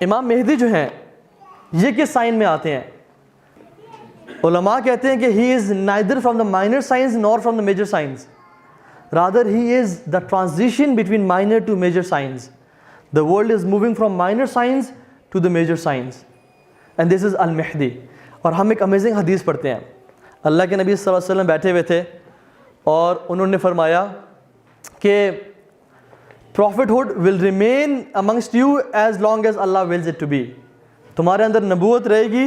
امام مہدی جو ہیں یہ کس سائن میں آتے ہیں؟ علماء کہتے ہیں کہ he is neither from the minor science nor from the major science, rather he is the transition between minor to major science. The world is moving from minor science to the major science and this is المہدی. اور ہم ایک amazing حدیث پڑھتے ہیں. اللہ کے نبی صلی اللہ علیہ وسلم بیٹھے ہوئے تھے اور انہوں نے فرمایا کہ prophethood will remain amongst you as long as Allah wills it to be. تمہارے اندر نبوت رہے گی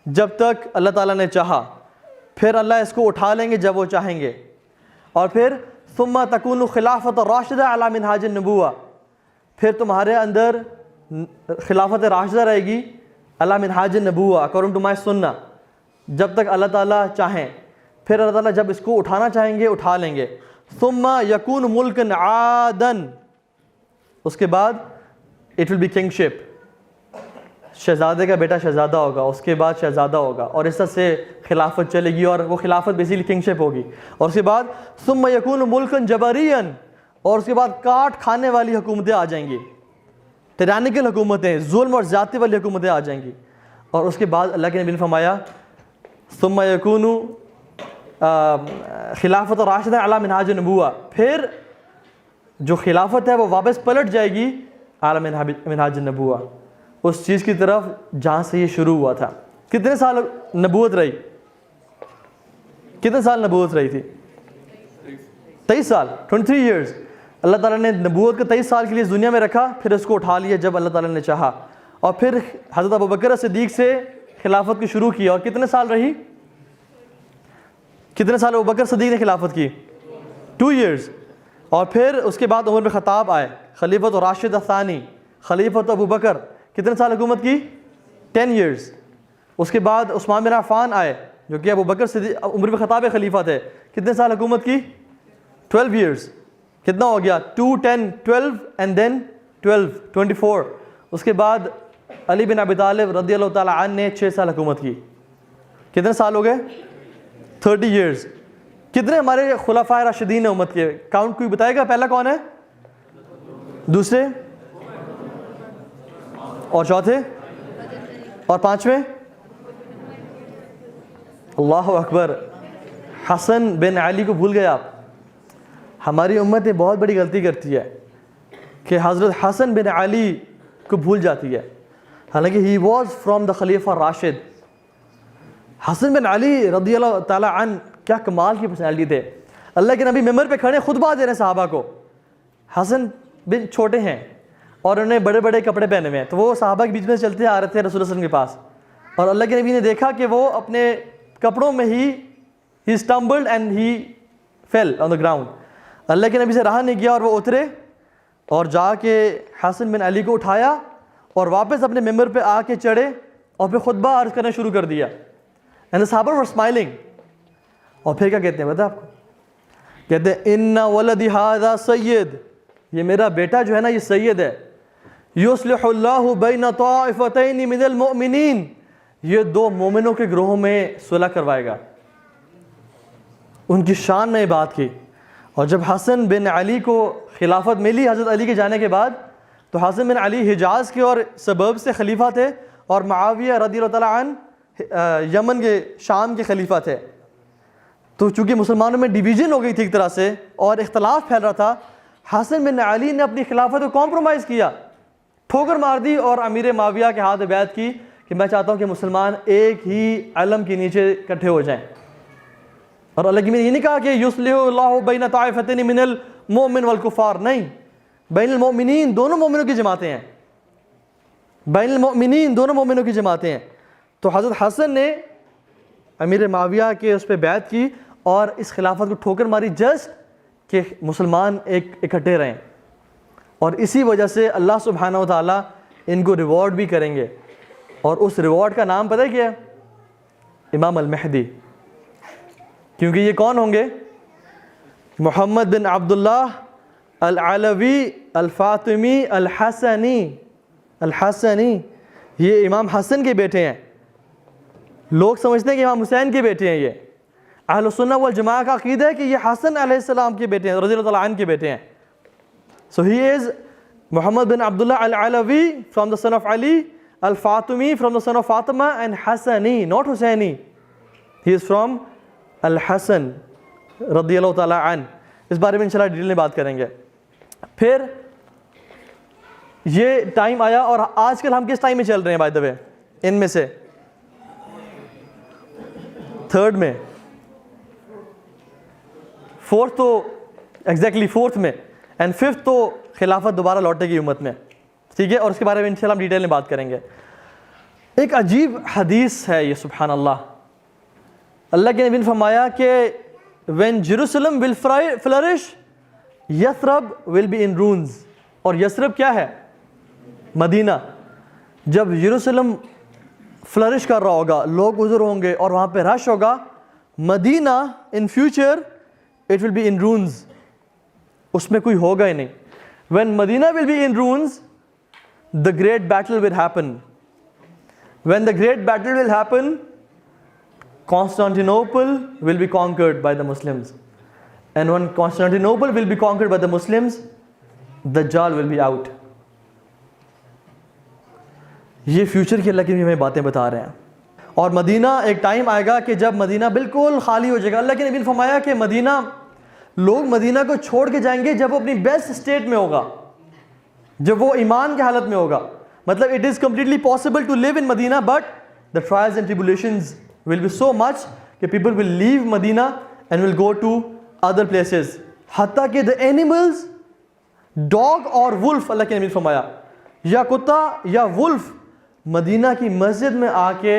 جب تک اللہ تعالیٰ نے چاہا، پھر اللہ اس کو اٹھا لیں گے جب وہ چاہیں گے. اور پھر ثم تکون خلافت راشدہ علی منہاج النبوہ، پھر تمہارے اندر خلافت راشدہ رہے گی علی منہاج النبوہ according to my سنہ، جب تک اللہ تعالیٰ چاہیں. پھر اللہ تعالیٰ جب اس کو اٹھانا چاہیں گے اٹھا لیں گے. ثم یکون ملکن عادن، اس کے بعد اٹ ول بی کنگشپ، شہزادے کا بیٹا شہزادہ ہوگا، اس کے بعد شہزادہ ہوگا، اور اس طرح سے خلافت چلے گی، اور وہ خلافت بیسیکلی کنگشپ ہوگی. اور اس کے بعد ثم یکون ملکن جبرین، اور اس کے بعد کاٹ کھانے والی حکومتیں آ جائیں گی، ٹرانیکل حکومتیں، ظلم اور زیادتی والی حکومتیں آ جائیں گی. اور اس کے بعد اللہ کے نبی نے فرمایا ثم یکون خلافت راشدہ علی منہاج النبوہ، پھر جو خلافت ہے وہ واپس پلٹ جائے گی علی منہاج النبوہ، اس چیز کی طرف جہاں سے یہ شروع ہوا تھا. کتنے سال نبوت رہی؟ کتنے سال نبوت رہی تھی؟ 23 سال، 23 ایئرز. اللہ تعالیٰ نے نبوت کو 23 سال کے لیے دنیا میں رکھا، پھر اس کو اٹھا لیا جب اللہ تعالیٰ نے چاہا. اور پھر حضرت ابوبکر صدیق سے خلافت کو شروع کیا، اور کتنے سال رہی؟ کتنے سال ابوبکر صدیق نے خلافت کی؟ 2 ایئرز. اور پھر اس کے بعد عمر بن خطاب آئے، خلیفۃ راشد الثانی، خلیفۃ ابوبکر، کتنے سال حکومت کی؟ 10 ایئرز. اس کے بعد عثمان بن عفان آئے جو کہ ابوبکر صدیق عمر بن خطاب خلیفہ تھے، کتنے سال حکومت کی؟ 12 ایئرز. کتنا ہو گیا؟ 2 10 12 اینڈ دین 12 24. اس کے بعد علی بن ابی طالب رضی اللہ تعالیٰ عنہ نے 6 سال حکومت کی. کتنے سال ہو گئے؟ 30 ایئرز. کتنے ہمارے خلفائے راشدین ہیں امت کے؟ کاؤنٹ کوئی بتائے گا؟ پہلا کون ہے؟ دوسرے اور چوتھے اور پانچویں؟ اللہ اکبر. حسن بن علی کو بھول گئے آپ. ہماری امت یہ بہت بڑی غلطی کرتی ہے کہ حضرت حسن بن علی کو بھول جاتی ہے، حالانکہ ہی واز فرام دا خلیفہ راشد. حسن بن علی رضی اللہ تعالیٰ عنہ کیا کمال کی پرسنالٹی تھے. اللہ کے نبی ممبر پہ کھڑے خطبہ دے رہے ہیں صحابہ کو. حسن بن چھوٹے ہیں اور انہیں بڑے بڑے کپڑے پہنے ہوئے ہیں، تو وہ صحابہ کے بیچ میں چلتے آ رہے تھے رسول اللہ صلی اللہ علیہ وسلم کے پاس، اور اللہ کے نبی نے دیکھا کہ وہ اپنے کپڑوں میں ہی stumbled and he fell on the ground. اللہ کے نبی سے رہا نہیں گیا اور وہ اترے اور جا کے حسن بن علی کو اٹھایا اور واپس اپنے ممبر پہ آ کے چڑھے اور پھر خطبہ عرض کرنا شروع کر دیا. And the صحابہ were smiling. اور پھر کیا کہتے ہیں پتہ آپ کو؟ کہتے ہیں ان ولدی ھذا سید، یہ میرا بیٹا جو ہے نا یہ سید ہے. یصلح اللہ بین طائفتین من المؤمنین، یہ 2 مومنوں کے گروہوں میں صلح کروائے گا. ان کی شان میں بات کی. اور جب حسن بن علی کو خلافت ملی حضرت علی کے جانے کے بعد، تو حسن بن علی حجاز کے اور سبب سے خلیفہ تھے، اور معاویہ رضی اللہ تعالیٰ عنہ یمن کے شام کے خلیفہ تھے. تو چونکہ مسلمانوں میں ڈیویژن ہو گئی تھی ایک طرح سے اور اختلاف پھیل رہا تھا، حسن بن علی نے اپنی خلافت کو کمپرومائز کیا، ٹھوکر مار دی اور امیر معاویہ کے ہاتھ بیعت کی کہ میں چاہتا ہوں کہ مسلمان ایک ہی علم کے نیچے اکٹھے ہو جائیں. اور اللہ کی یہ نہیں کہا کہ یصلح اللہ بین طائفتین من المؤمن والکفار، نہیں، بین المؤمنین، دونوں مومنوں کی جماعتیں ہیں، بین المؤمنین دونوں مومنوں کی جماعتیں ہیں. تو حضرت حسن نے امیر معاویہ کے اس پہ بیعت کی اور اس خلافت کو ٹھوکر ماری جسٹ کہ مسلمان ایک اکٹھے رہیں. اور اسی وجہ سے اللہ سبحانہ و تعالیٰ ان کو ریوارڈ بھی کریں گے، اور اس ریوارڈ کا نام پتہ ہے کیا ہے؟ امام المہدی. کیونکہ یہ کون ہوں گے؟ محمد بن عبداللہ العلوی الفاطمی الحسنی، یہ امام حسن کے بیٹے ہیں. لوگ سمجھتے ہیں کہ امام حسین کے بیٹے ہیں. یہ اہل السنہ والجماعہ کا عقیدہ ہے کہ یہ حسن علیہ السلام کے بیٹے ہیں، رضی اللہ تعالیٰ عنہ کے بیٹے ہیں. سو ہی از Muhammad bin Abdullah al-Alawi from the son of Ali, al-Fatimi from the son of Fatima, and Hassani, not Hussaini. He is from al-Hasan radiyallahu ta'ala an. اس بارے میں انشاءاللہ ڈیٹیل میں بات کریں گے. پھر یہ ٹائم آیا, اور آج کل ہم کس ٹائم میں چل رہے ہیں بائی دا وے؟ ان میں سے تھرڈ میں, فورتھ تو ایگزیکٹلی فورتھ میں, اینڈ ففتھ تو خلافت دوبارہ لوٹے گی امت میں, ٹھیک ہے, اور اس کے بارے میں انشاءاللہ ہم ڈیٹیل میں بات کریں گے. ایک عجیب حدیث ہے یہ, سبحان اللہ. اللہ کے نبی نے فرمایا کہ when Jerusalem will flourish, Yathrib will be in ruins. اور یثرب کیا ہے؟ مدینہ. جب یروشلم فلرش کر رہا ہوگا, لوگ گزر ہوں گے اور وہاں پہ رش ہوگا, مدینہ in future it will be in ruins, اس میں کوئی ہوگا ہی نہیں. when Medina will be in ruins, the great battle will happen. when the great battle will happen, Constantinople will be conquered by the Muslims. And when Constantinople will be conquered by the Muslims, Dajjal will be out. یہ future کی اللہ کی ہمیں باتیں بتا رہے ہیں. اور مدینہ ایک ٹائم آئے گا کہ جب مدینہ بالکل خالی ہو جائے گا. اللہ کے نبی نے فرمایا کہ مدینہ, لوگ مدینہ کو چھوڑ کے جائیں گے جب وہ اپنی بیسٹ اسٹیٹ میں ہوگا, جب وہ ایمان کی حالت میں ہوگا. مطلب it is completely possible to live in Medina, but the trials and tribulations will be so much that people will leave Medina and will go to other places. حتیٰ کہ the animals, dog or wolf, اللہ کے نبی نے فرمایا, یا کتا یا wolf مدینہ کی مسجد میں آ کے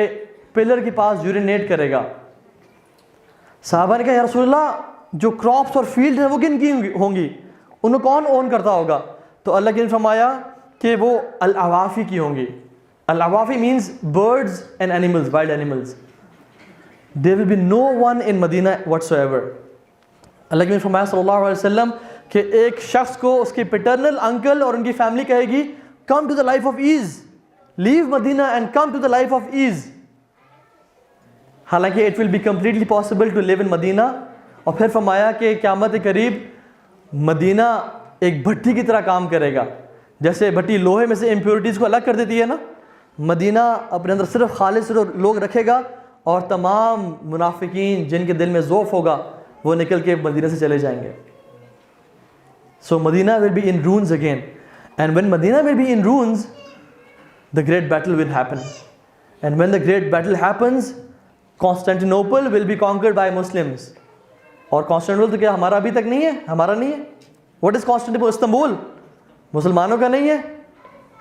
پلر کے پاس یورینیٹ کرے گا. صحابہ نے کہا یا رسول اللہ, جو کراپس اور فیلڈ ہیں وہ کن کی ہوں گی, انہیں کون اون کرتا ہوگا؟ تو اللہ کے نبی نے فرمایا کہ وہ العوافی کی ہوں گی. العوافی means birds and animals, wild animals. There will be no one in Medina whatsoever. اللہ کے نبی نے فرمایا صلی اللہ علیہ وسلم کہ ایک شخص کو اس کے پیٹرنل انکل اور ان کی فیملی کہے گی, come to the life of ease, leave Medina and come to the life of ease. حالانکہ it will be completely possible to live in Medina. اور پھر فرمایا کہ قیامت قریب مدینہ ایک بھٹی کی طرح کام کرے گا. جیسے بھٹی لوہے میں سے امپیورٹیز کو الگ کر دیتی ہے نا, مدینہ اپنے اندر صرف خالص لوگ رکھے گا, اور تمام منافقین جن کے دل میں ذوف ہوگا وہ نکل کے مدینہ سے چلے جائیں گے. So Medina will be in ruins again. And when Medina will be in ruins, the great battle will happen. And when the great battle happens, Constantinople will be conquered by Muslims. اور Constantinople تو کیا ہمارا ابھی تک نہیں ہے, ہمارا نہیں ہے. What is Constantinople? استنبول مسلمانوں کا نہیں ہے.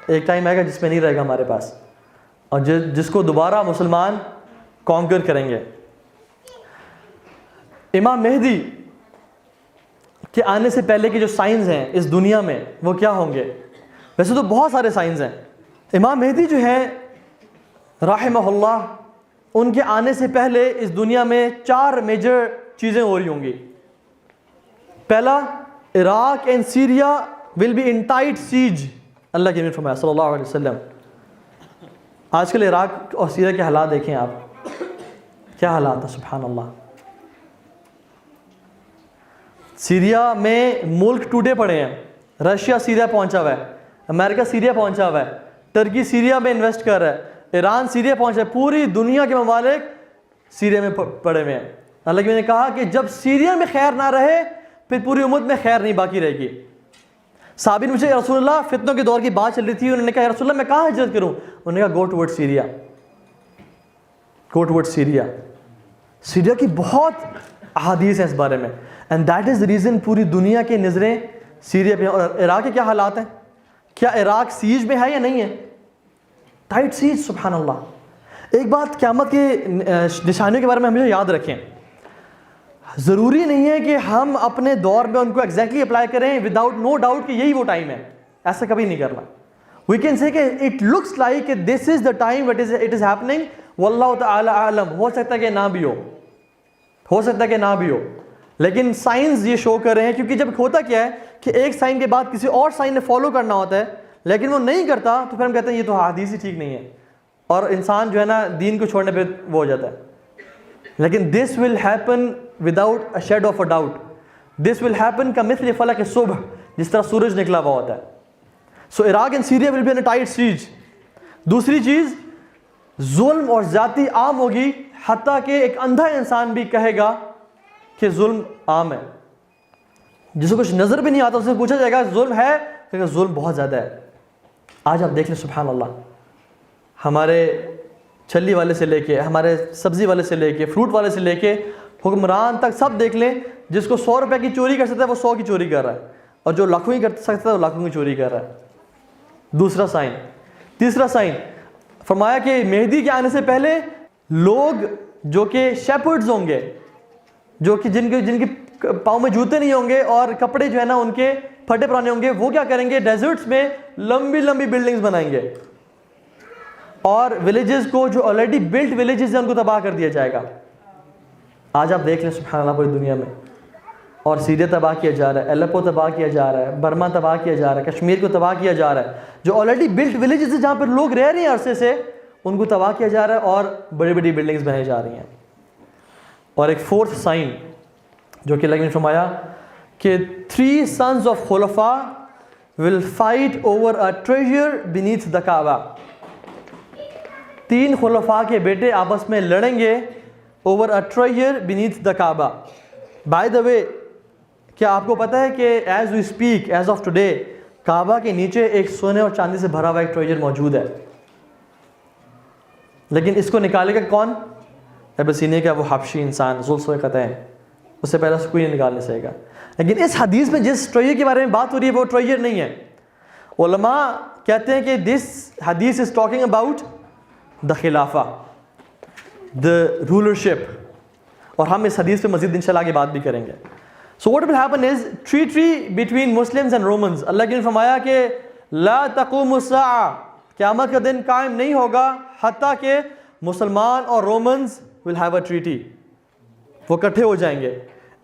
ایک ٹائم آئے گا جس میں نہیں رہے گا ہمارے پاس, اور جس کو دوبارہ مسلمان کانکر کریں گے. امام مہدی کے آنے سے پہلے کے جو سائنز ہیں اس دنیا میں وہ کیا ہوں گے؟ ویسے تو بہت سارے سائنز ہیں. امام مہدی جو ہیں رحمہ اللہ, ان کے آنے سے پہلے اس دنیا میں 4 میجر چیزیں ہو رہی ہوں گی. پہلا, Iraq and Syria will be in tight siege. اللہ کے نبی نے فرمایا صلی اللہ علیہ وسلم. آج کل عراق اور سیریا کے حالات دیکھیں آپ, کیا حالات ہیں, سبحان اللہ. سیریا میں ملک ٹوٹے پڑے ہیں. رشیا سیریا پہنچا ہوا ہے, امریکہ سیریا پہنچا ہوا ہے, ترکی سیریا میں انویسٹ کر رہا ہے, ایران سیریا پہنچا ہے, پوری دنیا کے ممالک سیریا میں پڑے ہوئے ہیں. اللہ کے نے کہا کہ جب سیریا میں خیر نہ رہے پھر پوری امت میں خیر نہیں باقی رہے گی. صحابی نے مجھے رسول اللہ فتنوں کے دور کی بات چل رہی تھی, انہوں نے کہا یا رسول اللہ میں کہاں ہجرت کروں؟ انہوں نے کہا گو ٹورڈ سیریا, گو ٹورڈ سیریا. سیریا کی بہت احادیث ہیں اس بارے میں, and that is the reason پوری دنیا کی نظریں سیریا پہ. اور عراق کے کیا حالات ہیں؟ کیا عراق سیج میں ہے یا نہیں ہے؟ ٹائٹ سیج, سبحان اللہ. ایک بات قیامت کے نشانیوں کے بارے میں ہمیشہ یاد رکھیں, ضروری نہیں ہے کہ ہم اپنے دور میں ان کو ایگزیکٹلی اپلائی کریں وداؤٹ نو ڈاؤٹ کہ یہی وہ ٹائم ہے. ایسا کبھی نہیں کرنا. وی کین سے کہ it looks like this is the time it is happening, واللہ تعالی اعلم. ہو سکتا ہے کہ نہ بھی ہو سکتا ہے کہ نہ بھی ہو, لیکن سائنس یہ شو کر رہے ہیں. کیونکہ جب ہوتا کیا ہے کہ ایک سائن کے بعد کسی اور سائن نے فالو کرنا ہوتا ہے, لیکن وہ نہیں کرتا تو پھر ہم کہتے ہیں یہ تو حدیث ہی ٹھیک نہیں ہے, اور انسان جو ہے نا دین کو چھوڑنے پہ وہ ہو جاتا ہے. لیکن this will happen without a shadow of a doubt. This will happen کمثل فلق الصبح, جس طرح سورج نکلا ہوا ہوتا ہے. So Iraq and Syria will be on a tight siege. دوسری چیز ظلم اور زیادتی عام ہوگی, حتیٰ کہ ایک اندھا انسان بھی کہے گا کہ ظلم عام ہے. جس کو کچھ نظر بھی نہیں آتا اس سے پوچھا جائے گا ظلم ہے, کہ ظلم بہت زیادہ ہے. آج آپ دیکھ لیں سبحان اللہ, ہمارے چھلی والے سے لے کے, ہمارے سبزی والے سے لے کے, فروٹ والے سے لے کے حکمران تک سب دیکھ لیں, جس کو 100 روپے کی چوری کر سکتا ہے وہ 100 کی چوری کر رہا ہے, اور جو لاکھوں کی کر سکتا ہے وہ لاکھوں کی چوری کر رہا ہے. دوسرا سائن. تیسرا سائن فرمایا کہ مہدی کے آنے سے پہلے لوگ جو کہ شیپرڈز ہوں گے, جو کہ جن کے پاؤں میں جوتے نہیں ہوں گے اور کپڑے جو ہے نا ان کے پھٹے پرانے ہوں گے, وہ کیا کریں گے, ڈیزرٹس میں لمبی لمبی بلڈنگز بنائیں گے, اور ولیجز کو جو آلریڈی بلٹ ولیجز ہیں ان کو تباہ کر دیا جائے گا. آج آپ دیکھ لیں سبحان اللہ پوری دنیا میں, اور سیریا تباہ کیا جا رہا ہے, ایلیپو تباہ کیا جا رہا ہے, برما تباہ کیا جا رہا ہے, کشمیر کو تباہ کیا جا رہا ہے. جو آلریڈی بلٹ ولیجز ہیں جہاں پر لوگ رہ رہے ہیں عرصے سے, ان کو تباہ کیا جا رہا ہے اور بڑی بڑی بلڈنگز بنائی جا رہی ہیں. اور ایک فورتھ سائن جو کہ اللہ نے فرمایا کہ 3 sons of خلفاء will fight over a treasure beneath the Kaaba. 3 خلفاء کے بیٹے آپس میں لڑیں گے over a treasure beneath the Kaaba. By the way, کیا آپ کو پتہ ہے کہ as we speak, as of today, کعبہ کے نیچے ایک سونے اور چاندی سے بھرا ہوا ایک ٹریجر موجود ہے, لیکن اس کو نکالے گا کون؟ ابسینے کا وہ حبشی انسان ذوالقطعین, اس سے پہلے سے کوئی نہیں نکالنے سکے گا. لیکن اس حدیث میں جس ٹریجر کے بارے میں بات ہو رہی ہے وہ ٹریجر نہیں ہے. علماء کہتے ہیں کہ دس حدیث از ٹاکنگ اباؤٹ دا خلافہ, دا رولرشپ, اور ہم اس حدیث پہ مزید انشاءاللہ آگے بات بھی کریں گے. So what will happen is treaty between Muslims and Romans. اللہ نے فرمایا کہ لا تقوم الساعة, قیامت کا دن قائم نہیں ہوگا حتیٰ کہ مسلمان اور Romans will have a treaty. وہ کٹھے ہو جائیں گے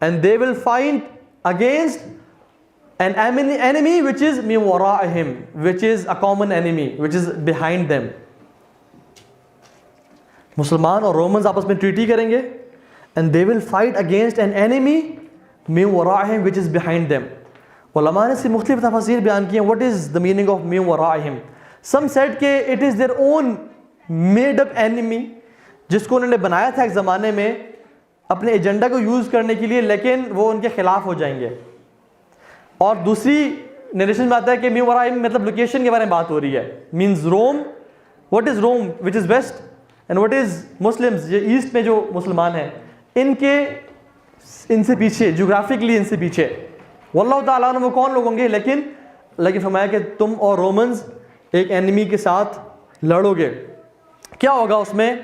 and they will fight against an enemy which is min wara'ihim, which is a common enemy, which is behind them. مسلمان اور رومنز آپس میں ٹریٹی کریں گے and they will fight against an enemy min wara'ihim which is behind them. علماء نے اس کی مختلف تفاسیر بیان کی ہیں. What is the meaning of min wara'ihim? Some said کہ it is their own made up enemy, جس کو انہوں نے بنایا تھا ایک زمانے میں اپنے ایجنڈا کو یوز کرنے کے لیے, لیکن وہ ان کے خلاف ہو جائیں گے. اور دوسری نیریشن میں آتا ہے کہ min wara'ihim مطلب لوکیشن کے بارے میں بات ہو رہی ہے, means Rome. What is Rome which is west and what is Muslims, یہ ایسٹ میں جو مسلمان ہیں, ان سے پیچھے جغرافکلی ان سے پیچھے. واللہ تعالیٰ عنہ وہ کون لوگ ہوں گے, لیکن فرمایا کہ تم اور رومنز ایک اینیمی کے ساتھ لڑو گے. کیا ہوگا اس میں؟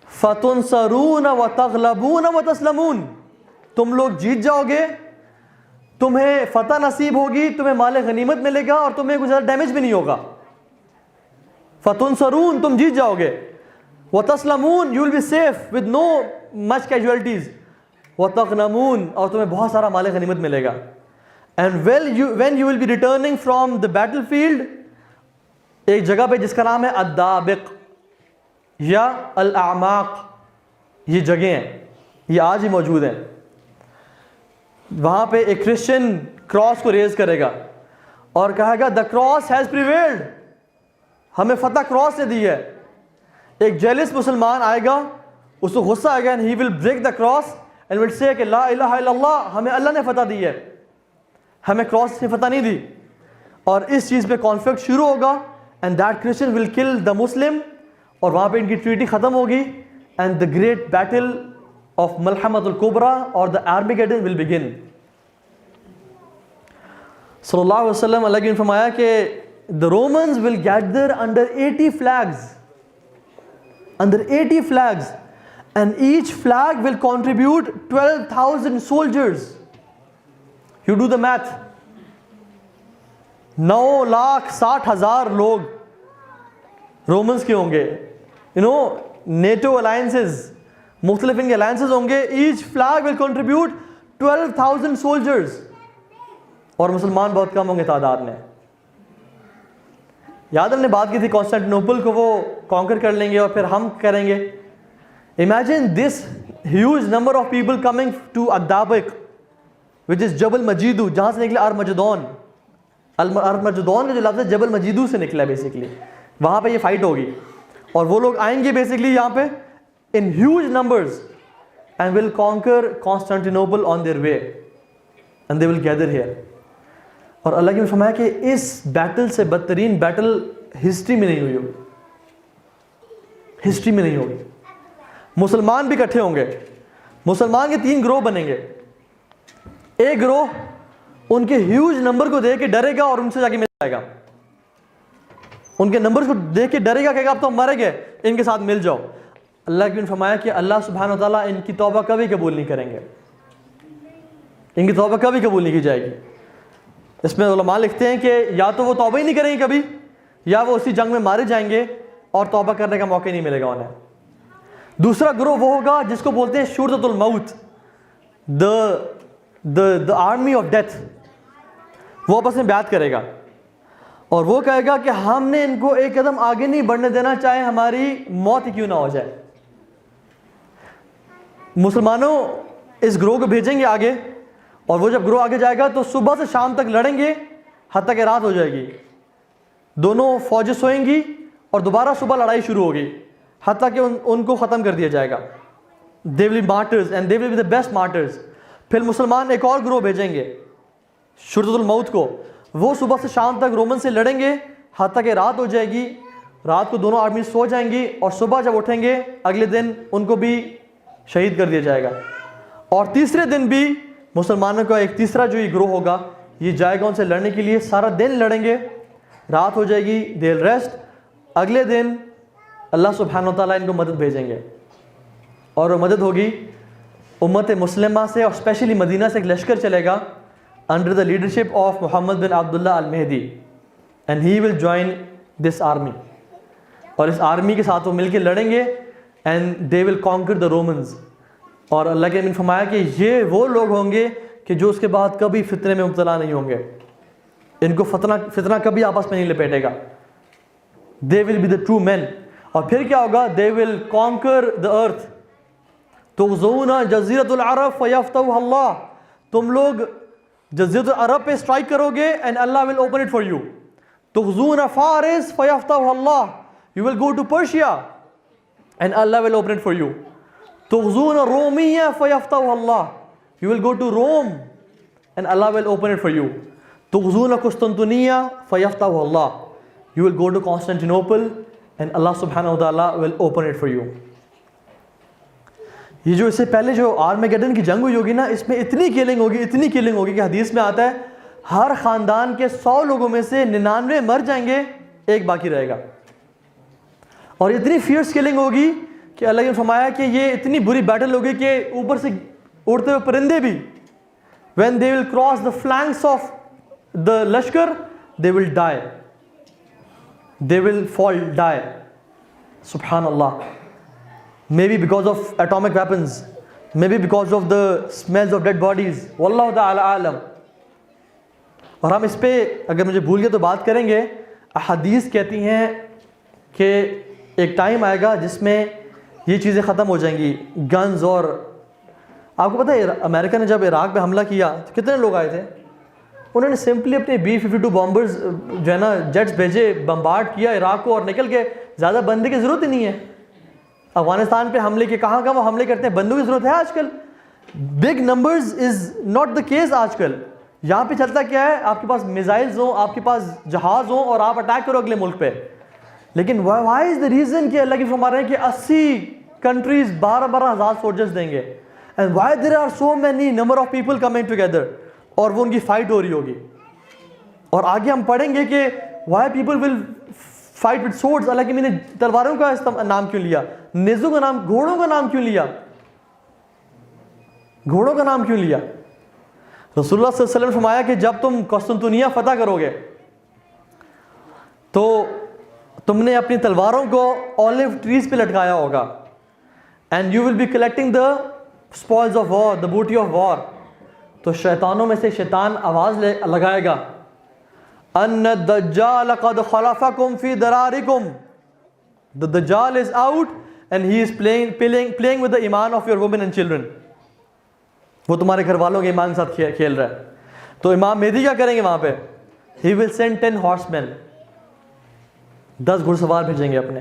فَتُنْصَرُونَ وَتَغْلَبُونَ وَتَسْلَمُونَ, تم لوگ جیت جاؤ گے, تمہیں فتح نصیب ہوگی, تمہیں مال غنیمت ملے گا, اور تمہیں کوئی زیادہ ڈیمیج بھی نہیں ہوگا. فَتُنْصَرُونَ تم جیت جاؤ گے, وَتَسْلَمُونَ you will be safe with no much casualties, وَتَغْنَمُونَ اور تمہیں بہت سارا مال غنیمت ملے گا. And when you will be returning from the battlefield, ایک جگہ پہ جس کا نام ہے الدابق یا الاعماق, یہ جگہیں ہیں, یہ آج ہی موجود ہیں. وہاں پہ ایک کرسچن کراس کو ریز کرے گا اور کہے گا the cross has prevailed, ہمیں فتح کراس نے دی ہے. ایک جیلس مسلمان آئے گا, اس کو غصہ آئے گا and he will break the cross and will say کہ لا الہ الا اللہ, ہمیں اللہ نے فتح دی ہے, ہمیں کراس نے فتح نہیں دی. اور اس چیز پہ کانفلکٹ شروع ہوگا and that Christian will kill the Muslim, اور وہاں پہ ان کی ٹریٹی ختم ہوگی and the great battle of ملحمۃ الکبریٰ اور the Armageddon will begin. صلی اللہ علیہ وسلم اللہ نے فرمایا کہ the Romans will gather under 80 flags, under 80 flags, and each flag will contribute 12,000 soldiers. You do the math. 9,60,000 لوگ رومنز کے ہوں گے. نیٹو الائنسز, مختلف ان کے الائنسز ہوں گے. H flag will contribute 12,000 soldiers, اور مسلمان بہت کم ہوں گے تعداد میں. یاد ہم نے بات کی تھی کانسٹینٹینوپل کو وہ کانکر کر لیں گے اور پھر ہم کریں گے. Imagine this huge number of people coming to Ad-Dabiq, which is جبل مجیدو, جہاں سے نکلے ارمجدون. المجدون کا جو لفظ ہے جبل مجیدو سے نکلا ہے بیسیکلی. وہاں پہ یہ فائٹ ہوگی اور وہ لوگ آئیں گے بیسیکلی یہاں پہ in huge numbers and will conquer Constantinople on their way and they will gather here. اور اللہ کی نے فرمایا کہ اس بیٹل سے بدترین بیٹل ہسٹری میں نہیں ہوئی ہوگی, ہسٹری میں نہیں ہوگی. مسلمان بھی اکٹھے ہوں گے, مسلمان کے 3 گروہ بنیں گے. ایک گروہ ان کے ہیوج نمبر کو دیکھ کے ڈرے گا اور ان سے جا کے مل جائے گا, ان کے نمبر کو دیکھ کے ڈرے گا کہ اب تو ہم مرے گئے, ان کے ساتھ مل جاؤ. اللہ کی نے فرمایا کہ اللہ سبحانہ و تعالیٰ ان کی توبہ کبھی قبول نہیں کریں گے, ان کی توبہ کبھی قبول نہیں کی جائے گی. اس میں علماء لکھتے ہیں کہ یا تو وہ توبہ ہی نہیں کریں گے کبھی, یا وہ اسی جنگ میں مارے جائیں گے اور توبہ کرنے کا موقع نہیں ملے گا انہیں. دوسرا گروہ وہ ہوگا جس کو بولتے ہیں شورۃ الموت, the army of death. وہ آپس میں بیعت کرے گا اور وہ کہے گا کہ ہم نے ان کو ایک قدم آگے نہیں بڑھنے دینا, چاہے ہماری موت ہی کیوں نہ ہو جائے. مسلمانوں اس گروہ کو بھیجیں گے آگے, اور وہ جب گروہ آگے جائے گا تو صبح سے شام تک لڑیں گے حتیٰ کہ رات ہو جائے گی. دونوں فوجیں سوئیں گی اور دوبارہ صبح لڑائی شروع ہوگی حتیٰ کہ ان کو ختم کر دیا جائے گا. they will be martyrs and they will be the best martyrs. پھر مسلمان ایک اور گروہ بھیجیں گے شورۃ الموت کو, وہ صبح سے شام تک رومن سے لڑیں گے حتیٰ کہ رات ہو جائے گی. رات کو دونوں آرمی سو جائیں گی اور صبح جب اٹھیں گے اگلے دن ان کو بھی شہید کر دیا جائے گا. اور تیسرے دن بھی مسلمانوں کا ایک تیسرا جو یہ گروہ ہوگا یہ جائے گا ان سے لڑنے کے لیے. سارا دن لڑیں گے, رات ہو جائے گی, دے ول ریسٹ. اگلے دن اللہ سبحانہ و تعالیٰ ان کو مدد بھیجیں گے اور وہ مدد ہوگی امت مسلمہ سے, اور اسپیشلی مدینہ سے ایک لشکر چلے گا انڈر دا لیڈرشپ آف محمد بن عبداللہ المہدی, and he will join this army. اور اس آرمی کے ساتھ وہ مل کے لڑیں گے and they will conquer the Romans. اور اللہ کے نے فرمایا کہ یہ وہ لوگ ہوں گے کہ جو اس کے بعد کبھی فتنے میں مبتلا نہیں ہوں گے, ان کو فتنہ کبھی آپس میں نہیں لپیٹے گا. دے ول بی دا ٹرو مین. اور پھر کیا ہوگا, دے ول کانکر دا ارتھ. تغزون جزیرۃ العرب فیفتحها اللہ, تم لوگ جزیرۃ العرب پہ اسٹرائک کرو گے اینڈ اللہ will open it for you. تغزون فارس فیفتحها اللہ, you will go to Persia and اللہ will open it for you. تغزون رومیہ فیفتحها اللہ, you will go to Rome and Allah will open it for you. تغزون قسطنطنیہ فیفتحها اللہ, you will go to Constantinople and Allah subhanahu wa ta'ala will open it for you. یہ جو اس سے پہلے جو آرمیگیڈن کی جنگ ہوئی ہوگی نا, اس میں اتنی کلنگ ہوگی کہ حدیث میں آتا ہے ہر خاندان کے 100 لوگوں میں سے 99 مر جائیں گے, ایک باقی رہے گا. اور اتنی فیئرس کلنگ ہوگی کہ اللہ نے فرمایا کہ یہ اتنی بری بیٹل ہوگی کہ اوپر سے اڑتے ہوئے پرندے بھی when they will cross the flanks of the لشکر they will die, they will fall, die. سبحان اللہ. Maybe because of atomic weapons, maybe because of the smells of dead bodies, واللہ تعالی عالم. اور ہم اس پہ اگر مجھے بھول گئے تو بات کریں گے. احادیث کہتی ہیں کہ ایک ٹائم آئے گا جس میں یہ چیزیں ختم ہو جائیں گی, گنز. اور آپ کو پتہ ہے امریکہ نے جب عراق پہ حملہ کیا تو کتنے لوگ آئے تھے, انہوں نے سمپلی اپنے B-52 بامبرز جو ہے نا جیٹس بھیجے, بمبارڈ کیا عراق کو اور نکل کے. زیادہ بندے کی ضرورت ہی نہیں ہے. افغانستان پہ حملے کے کہاں وہ حملے کرتے ہیں, بندوں کی ضرورت ہے آج کل. Big numbers is not the case آج کل. یہاں پہ چلتا کیا ہے, آپ کے پاس میزائلز ہوں, آپ کے پاس جہاز ہوں اور آپ اٹیک کرو اگلے ملک پہ. لیکن وائی از دا ریزن کہ اللہ کی فرما رہے ہیں کہ 80 کنٹریز 12,000 سولجرز دیں گے. And why there are so many number of people coming together, اور وہ ان کی فائٹ ہو رہی ہوگی. اور آگے ہم پڑھیں گے کہ why people will fight with swords. اللہ کی میں نے تلواروں کا نام کیوں لیا, نیزوں کا نام, گھوڑوں کا نام کیوں لیا, گھوڑوں کا نام کیوں لیا. رسول اللہ صلی اللہ علیہ وسلم نے فرمایا کہ جب تم قسطنطنیہ فتح کرو گے تو تم نے اپنی تلواروں کو اولیو ٹریز پہ لٹکایا ہوگا. And you will be collecting the spoils of war, the booty of وار. تو شیطانوں میں سے شیطان آواز لگائے گا, ان الدجال قد خلفکم فی درارکم. The Dajjal is out and he is playing with the ایمان of your women and children. وہ تمہارے گھر والوں کے ایمان کے ساتھ کھیل رہا ہے. تو امام مہدی کیا کریں گے وہاں پہ, he will send 10 horsemen, 10 گھڑ سوار بھیجیں گے اپنے.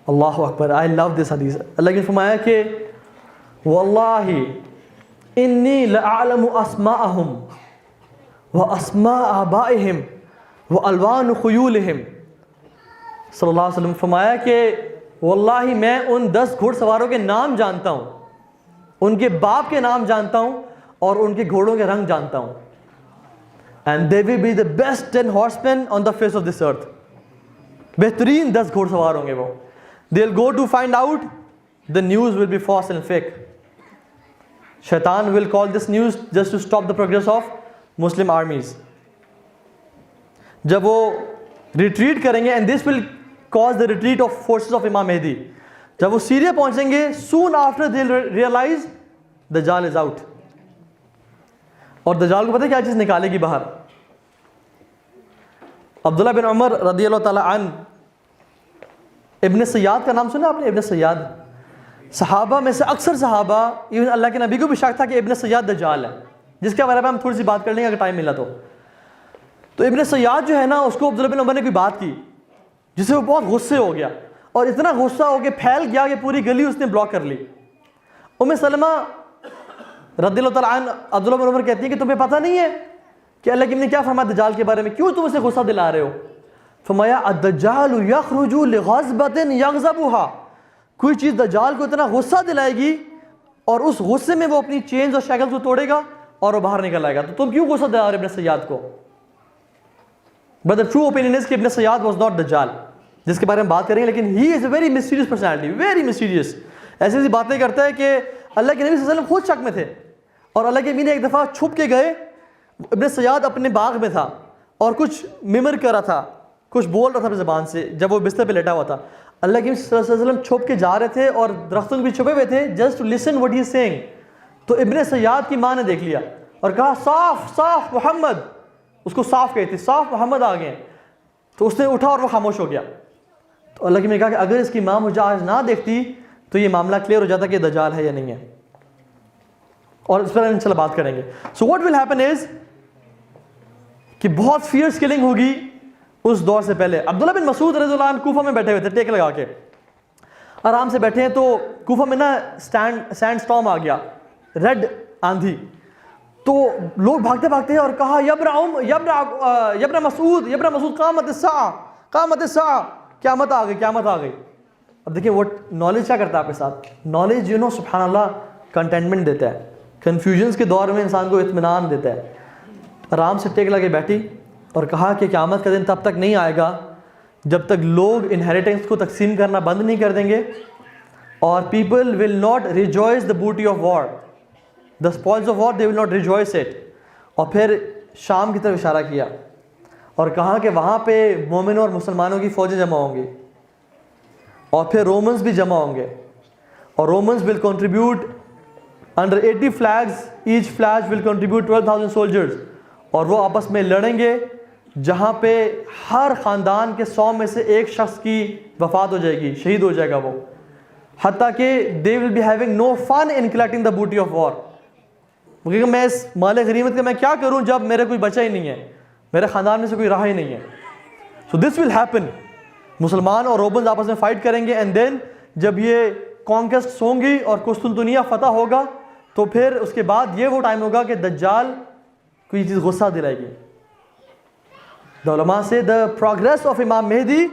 اللہ اکبر. I love this حدیث. اللہ نے فرمایا کہ واللہ انی لأعلم اسماءہم واسماء آبائہم والوان خیولہم. صلی اللہ علیہ وسلم فرمایا کہ واللہ میں ان 10 گھڑ سواروں کے نام جانتا ہوں, ان کے باپ کے نام جانتا ہوں, اور ان کے گھوڑوں کے رنگ جانتا ہوں. And they will be the best 10 horsemen on the face of this earth. بہترین 10 گھوڑ سوار ہوں گے وہ. They'll go to find out, the news will be false and fake. Shaitan will call this news just to stop the progress of Muslim armies. جب وہ retreat کریں گے, and this will cause the retreat of forces of Imam Mahdi. جب وہ Syria پہنچیں گے, soon after they'll realize دجال is out. اور دجال کو پتہ ہے کیا چیز نکالے گی باہر؟ عبداللہ بن عمر رضی اللہ تعالیٰ عنہ, ابن سیاد کا نام سنا آپ نے؟ ابن سیاد صحابہ میں سے اکثر صحابہ, ایون اللہ کے نبی کو بھی شک تھا کہ ابن سیاد دجال ہے, جس کے بارے میں ہم تھوڑی سی بات کر لیں گے اگر ٹائم ملا تو. تو ابن سیاد جو ہے نا, اس کو عبداللہ بن عمر نے کوئی بات کی جس سے وہ بہت غصے ہو گیا, اور اتنا غصہ ہو کے پھیل گیا کہ پوری گلی اس نے بلاک کر لی. ام سلمہ رضی اللہ تعالیٰ عنہ عبداللہ بن عمر کہتی ہیں کہ تمہیں پتہ نہیں ہے کہ اللہ نے کیا فرمایا دجال کے بارے میں, کیوں تم اسے غصہ دلا رہے ہو؟ فرمایا الدجال یخرج لغضبۃ یغضبها, کوئی چیز دجال کو اتنا غصہ دلائے گی اور اس غصے میں وہ اپنی چینز اور شیکلز کو توڑے گا اور وہ باہر نکل آئے گا. تو تم کیوں غصہ دلا رہے ابن سیاد کو؟ But the true opinion is کہ ابن سیاد was not دجال, جس کے بارے میں بات کریں گے, لیکن he is a very mysterious personality, very mysterious. ایسی ایسی باتیں کرتا ہے کہ اللہ کے نبی صلی اللہ علیہ وسلم خود شک میں تھے, اور اللہ کے نبی نے ایک دفعہ چھپ کے گئے, ابن سیاد اپنے باغ میں تھا اور کچھ ممر کر رہا تھا, کچھ بول رہا تھا اپنی زبان سے جب وہ بستر پہ لیٹا ہوا تھا. اللہ کے نبی صلی اللہ علیہ وسلم چھپ کے جا رہے تھے اور درختوں کے بھی چھپے ہوئے تھے, just to listen what he is saying. تو ابن سیاد کی ماں نے دیکھ لیا اور کہا صاف صاف محمد, اس کو صاف کہتے صاف محمد آ گئے. تو اس نے اٹھا اور وہ خاموش ہو گیا. تو اللہ کے نبی نے کہا کہ اگر اس کی ماں مجھے آج نہ دیکھتی تو یہ معاملہ کلیئر ہو جاتا کہ دجال ہے یا نہیں ہے, اور اس پر انشاءاللہ بات کریں گے. So what will happen is کہ بہت فیئرس کلنگ ہوگی اس دور سے پہلے. عبداللہ بن مسعود رضی اللہ عنہ کوفہ میں بیٹھے ہوئے تھے, ٹیک لگا کے آرام سے بیٹھے ہیں, تو کوفہ میں نا سینڈ سٹارم آ گیا, ریڈ آندھی. تو لوگ بھاگتے بھاگتے ہیں اور کہا یبن مسعود قامت الساعہ, قیامت آ گئی, قیامت آ گئی. اب دیکھیں وہ نالج کیا کرتا ہے آپ کے ساتھ, نالج سبحان اللہ کنٹینٹمنٹ دیتا ہے, کنفیوژنس کے دور میں انسان کو اطمینان دیتا ہے. آرام سے ٹیک لگے بیٹھی اور کہا کہ قیامت کا دن تب تک نہیں آئے گا جب تک لوگ انہیریٹنس کو تقسیم کرنا بند نہیں کر دیں گے, اور people will not rejoice the booty of war, the spoils of war they will not rejoice it. اور پھر شام کی طرف اشارہ کیا اور کہا کہ وہاں پہ مومنوں اور مسلمانوں کی فوجیں جمع ہوں گی, اور پھر رومنز بھی جمع ہوں گے, اور Romans will contribute under 80 flags, each flag will contribute 12,000 soldiers, اور وہ آپس میں لڑیں گے جہاں پہ ہر خاندان کے 100 میں سے ایک شخص کی وفات ہو جائے گی, شہید ہو جائے گا وہ, حتیٰ کہ they will be having no fun in collecting the booty of war. کیونکہ میں اس مال غنیمت کا میں کیا کروں جب میرے کوئی بچہ ہی نہیں ہے, میرے خاندان میں سے کوئی رہا ہی نہیں ہے. So this will happen. مسلمان اور رومنز آپس میں فائٹ کریں گے, اینڈ دین جب یہ کانکسٹ ہوں گی اور قسطنطنیہ فتح ہوگا تو پھر اس کے بعد یہ وہ ٹائم ہوگا کہ دجال کوئی چیز غصہ دلائے گی. The علماء say the progress of Imam Mahdi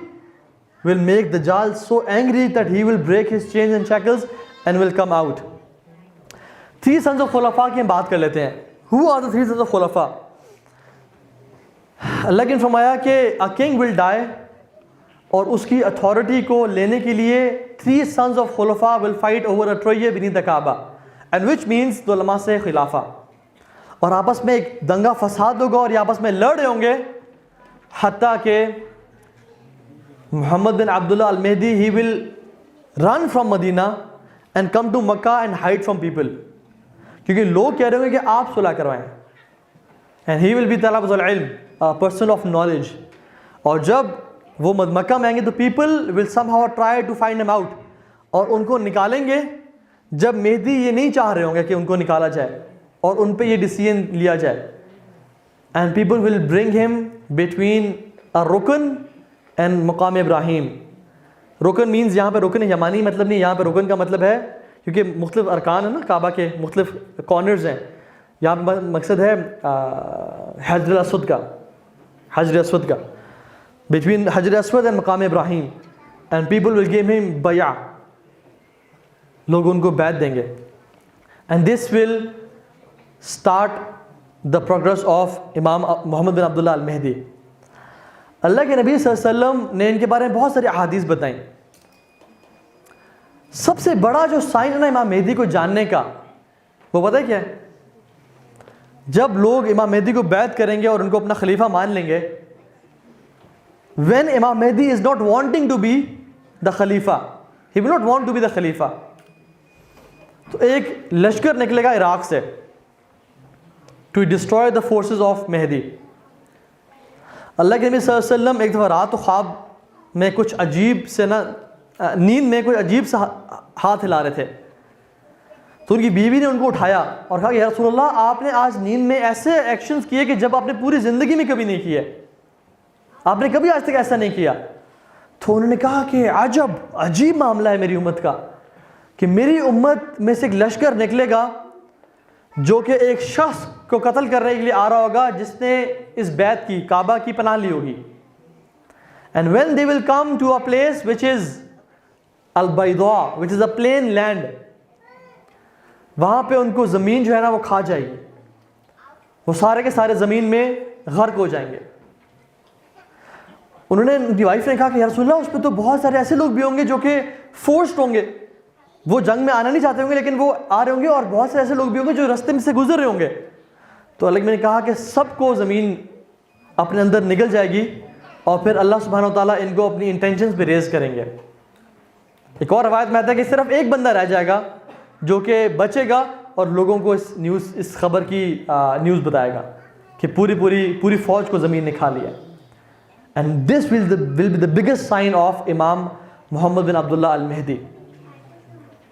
will make Dajjal so angry that he will break his chains and shackles and will come out. 3 sons of Khulafa کی ہم بات کر لیتے ہیں. Who are the 3 sons of Khulafa? اللہ نے فرمایا کہ a king will die, اور اس کی اتھارٹی کو لینے کے لیے 3 sons of Khulafa will fight over a troye beneath the Kaaba, and which means the علماء سے خلافہ, اور آپس میں ایک دنگا فساد ہوگا اور یہ آپس میں لڑ رہے ہوں گے حتیٰ کہ محمد بن عبداللہ المہدی he will run from Medina and come to Makkah and hide from people, کیونکہ لوگ کہہ رہے ہوں گے کہ آپ صلح کروائیں, and he will be طلب العلم, a person of knowledge. اور جب وہ مکہ میں آئیں گے تو people will somehow try to find him out, اور ان کو نکالیں گے جب مہدی یہ نہیں چاہ رہے ہوں گے کہ ان کو نکالا جائے اور ان پہ یہ ڈیسیژن لیا جائے. and people will bring him between a rukn and maqam Ibrahim. رکن مینز یہاں پہ رکن یمانی مطلب نہیں, یہاں پہ رکن کا مطلب ہے کیونکہ مختلف ارکان ہیں نا کعبہ کے, مختلف کارنرز ہیں, یہاں پہ مقصد ہے حجر اسود کا, حجر اسود کا, بٹوین حجر اسود اینڈ مقام ابراہیم, اینڈ پیپل ول گیو ہم بیع, لوگ ان کو بیعت دیں گے, and this will start the progress of امام محمد بن عبداللہ المہدی. اللہ کے نبی صلی اللہ علیہ وسلم نے ان کے بارے میں بہت ساری احادیث بتائیں. سب سے بڑا جو سائن ہے نا امام مہدی کو جاننے کا, وہ پتہ ہے کیا ہے؟ جب لوگ امام مہدی کو بیعت کریں گے اور ان کو اپنا خلیفہ مان لیں گے, when امام مہدی is not wanting to be the خلیفہ, he will not want to be the خلیفہ, تو ایک لشکر نکلے گا عراق سے to destroy the forces of مہدی. اللہ کے نبی صلی اللہ علیہ وسلم ایک دفعہ رات و خواب میں کچھ عجیب سے نا, نیند میں کوئی عجیب سا ہاتھ ہلا رہے تھے, تو ان کی بیوی نے ان کو اٹھایا اور کہا کہ یا رسول اللہ آپ نے آج نیند میں ایسے ایکشنز کیے کہ جب آپ نے پوری زندگی میں کبھی نہیں کیے, آپ نے کبھی آج تک ایسا نہیں کیا. تو انہوں نے کہا کہ عجیب معاملہ ہے میری امت کا, کہ میری امت میں سے ایک لشکر نکلے گا جو کہ ایک شخص کو قتل کرنے کے لیے آ رہا ہوگا جس نے اس بیت کی, کعبہ کی پناہ لی ہوگی. And when they will come to a place which is al-Bayda, which is a plain land, وہاں پہ ان کو زمین جو ہے نا وہ کھا جائے گی, وہ سارے کے سارے زمین میں غرق ہو جائیں گے. انہوں نے, ان کی وائف نے کہا کہ یا رسول اللہ اس پہ تو بہت سارے ایسے لوگ بھی ہوں گے جو کہ فورسڈ ہوں گے, وہ جنگ میں آنا نہیں چاہتے ہوں گے لیکن وہ آ رہے ہوں گے, اور بہت سے ایسے لوگ بھی ہوں گے جو رستے میں سے گزر رہے ہوں گے. تو اللہ نے کہا کہ سب کو زمین اپنے اندر نگل جائے گی اور پھر اللہ سبحانہ و تعالیٰ ان کو اپنی انٹینشنز پہ ریز کریں گے. ایک اور روایت میں آتا ہے کہ صرف ایک بندہ رہ جائے گا جو کہ بچے گا اور لوگوں کو اس خبر کی نیوز بتائے گا کہ پوری فوج کو زمین نے کھا لیا. And this will be the biggest sign of امام محمد بن عبداللہ المہدی.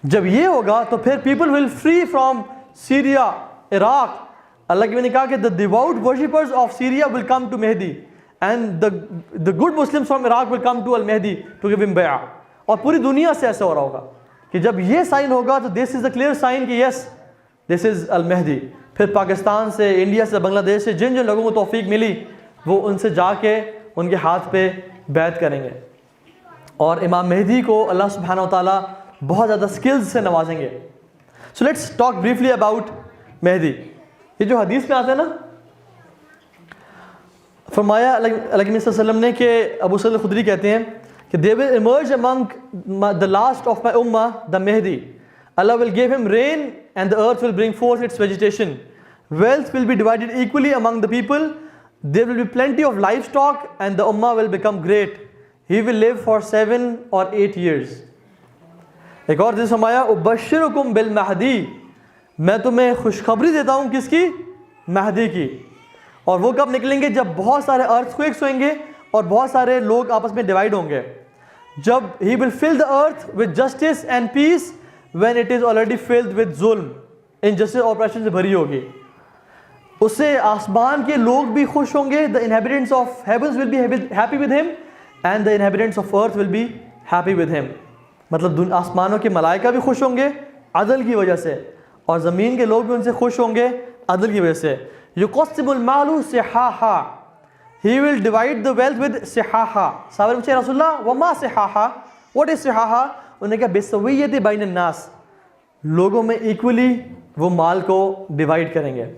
جب یہ ہوگا تو پھر people will free from Syria, Iraq. اللہ کے نے کہا کہ the devout worshippers of Syria will come to Mehdi and the good Muslims from Iraq will come to al-Mehdi to give him bay'ah. اور پوری دنیا سے ایسا ہو رہا ہوگا کہ جب یہ سائن ہوگا تو this is the clear sign کہ yes this is al-Mehdi. پھر پاکستان سے, انڈیا سے, بنگلہ دیش سے جن لوگوں کو توفیق ملی وہ ان سے جا کے ان کے ہاتھ پہ بیعت کریں گے, اور امام مہدی کو اللہ سبحانہ و تعالیٰ بہت زیادہ سکلز سے نوازیں گے. So let's talk briefly about مہدی. یہ جو حدیث میں آتا ہے نا, فرمایا اللہ کے نبی صلی اللہ علیہ وسلم نے کہ ابو سعید الخدری کہتے ہیں کہ they will emerge among the last of my ummah the Mehdi. Allah will give him rain and the earth will bring forth its vegetation. Wealth will be divided equally among the people. There will be plenty of livestock and the ummah will become great. He will live for 7 or 8 years. ایک اور حدیث فرمایا ابشرکم بالمہدی, میں تمہیں خوشخبری دیتا ہوں کس کی؟ مہدی کی. اور وہ کب نکلیں گے؟ جب بہت سارے ارتھ کویکس ہوئیں گے اور بہت سارے لوگ آپس میں ڈیوائڈ ہوں گے. جب he will fill the earth with justice and peace when it is already filled with ظلم, injustice oppression سے بھری ہوگی. اس سے آسمان کے لوگ بھی خوش ہوں گے, the inhabitants of heavens will be happy with him and the inhabitants of earth will be happy with him. مطلب آسمانوں کے ملائکہ بھی خوش ہوں گے عدل کی وجہ سے, اور زمین کے لوگ بھی ان سے خوش ہوں گے عدل کی وجہ سے. یقسم المال صحاحا, he will divide the wealth with صحاحا. صحابہ پوچھے رسول اللہ وما صحاحا, what is صحاحا؟ انہوں نے کہا بسویت بین الناس, لوگوں میں ایکولی وہ مال کو ڈیوائڈ کریں گے.